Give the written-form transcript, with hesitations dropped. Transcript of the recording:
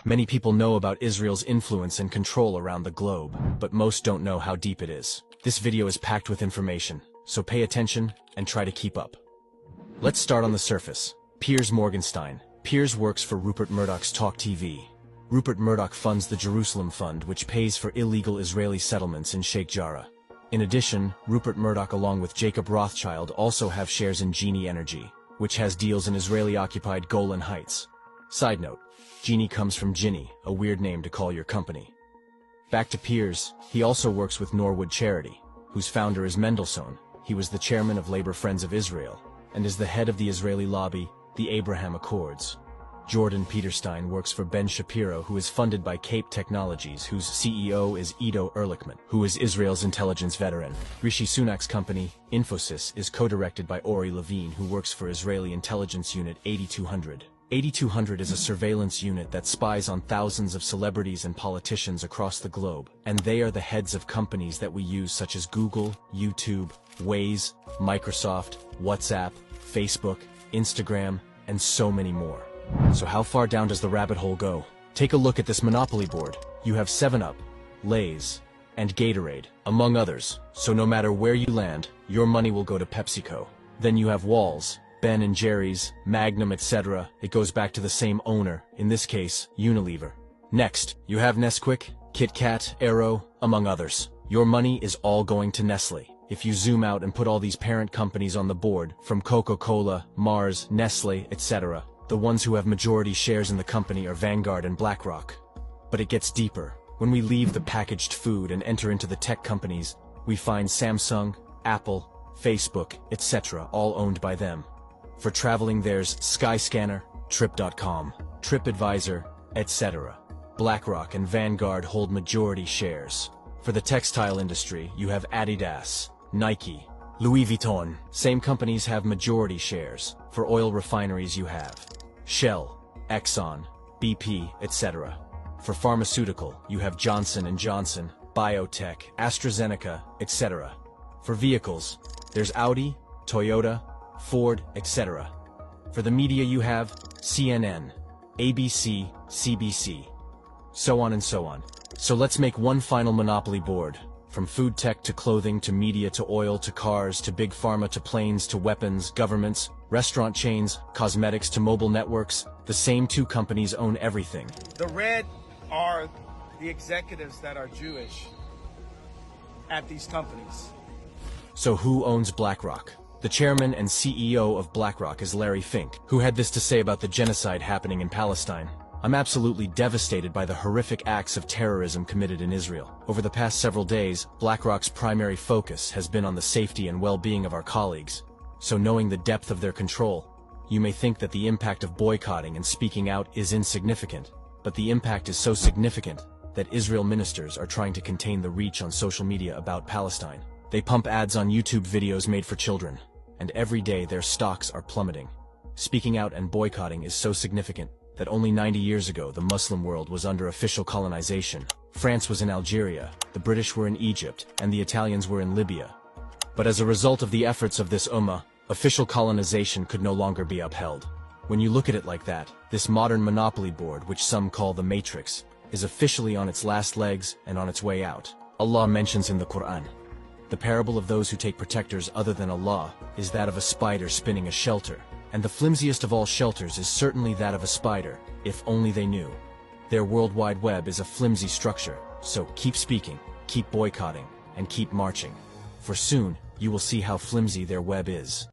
Many people know about Israel's influence and control around the globe, but most don't know how deep it is. This video is packed with information, so pay attention and try to keep up. Let's start on the surface. Piers Morgenstein. Piers works for Rupert Murdoch's Talk TV. Rupert Murdoch funds the Jerusalem Fund, which pays for illegal Israeli settlements in Sheikh Jarrah. In addition, Rupert Murdoch along with Jacob Rothschild also have shares in Genie Energy, which has deals in Israeli-occupied Golan Heights. Side note, Genie comes from Ginny, a weird name to call your company. Back to Piers, he also works with Norwood Charity, whose founder is Mendelssohn. He was the chairman of Labor Friends of Israel, and is the head of the Israeli lobby, the Abraham Accords. Jordan Peterstein works for Ben Shapiro, who is funded by Cape Technologies, whose CEO is Ido Ehrlichman, who is Israel's intelligence veteran. Rishi Sunak's company, Infosys, is co-directed by Ori Levine, who works for Israeli intelligence unit 8200. 8200 is a surveillance unit that spies on thousands of celebrities and politicians across the globe, and they are the heads of companies that we use such as Google, YouTube, Waze, Microsoft, WhatsApp, Facebook, Instagram, and so many more. So how far down does the rabbit hole go? Take a look at this Monopoly board. You have 7-Up, Lay's, and Gatorade, among others, so no matter where you land, your money will go to PepsiCo. Then you have Walls, Ben & Jerry's, Magnum, etc. It goes back to the same owner, in this case, Unilever. Next, you have Nesquik, Kit Kat, Aero, among others. Your money is all going to Nestle. If you zoom out and put all these parent companies on the board, from Coca-Cola, Mars, Nestle, etc., the ones who have majority shares in the company are Vanguard and BlackRock. But it gets deeper. When we leave the packaged food and enter into the tech companies, we find Samsung, Apple, Facebook, etc., all owned by them. For traveling, there's Skyscanner, Trip.com, TripAdvisor, etc. BlackRock and Vanguard hold majority shares. For the textile industry, you have Adidas, Nike, Louis Vuitton. Same companies have majority shares. For oil refineries, you have Shell, Exxon, BP, etc. For pharmaceutical, you have Johnson & Johnson, Biotech, AstraZeneca, etc. For vehicles, there's Audi, Toyota, Ford, etc. For the media, you have CNN, ABC, CBC, so on and so on. So let's make one final monopoly board. From food tech to clothing to media to oil to cars to big pharma to planes to weapons, governments, restaurant chains, cosmetics to mobile networks, the same two companies own everything. The red are the executives that are Jewish at these companies. So who owns BlackRock? The chairman and CEO of BlackRock is Larry Fink, who had this to say about the genocide happening in Palestine. I'm absolutely devastated by the horrific acts of terrorism committed in Israel. Over the past several days, BlackRock's primary focus has been on the safety and well-being of our colleagues. So knowing the depth of their control, you may think that the impact of boycotting and speaking out is insignificant, but the impact is so significant that Israel ministers are trying to contain the reach on social media about Palestine. They pump ads on YouTube videos made for children, and every day their stocks are plummeting. Speaking out and boycotting is so significant that only 90 years ago the Muslim world was under official colonization. France was in Algeria, the British were in Egypt, and the Italians were in Libya. But as a result of the efforts of this ummah, official colonization could no longer be upheld. When you look at it like that, this modern monopoly board, which some call the Matrix, is officially on its last legs and on its way out. Allah mentions in the Quran, the parable of those who take protectors other than Allah is that of a spider spinning a shelter. And the flimsiest of all shelters is certainly that of a spider, if only they knew. Their World Wide Web is a flimsy structure, so keep speaking, keep boycotting, and keep marching. For soon, you will see how flimsy their web is.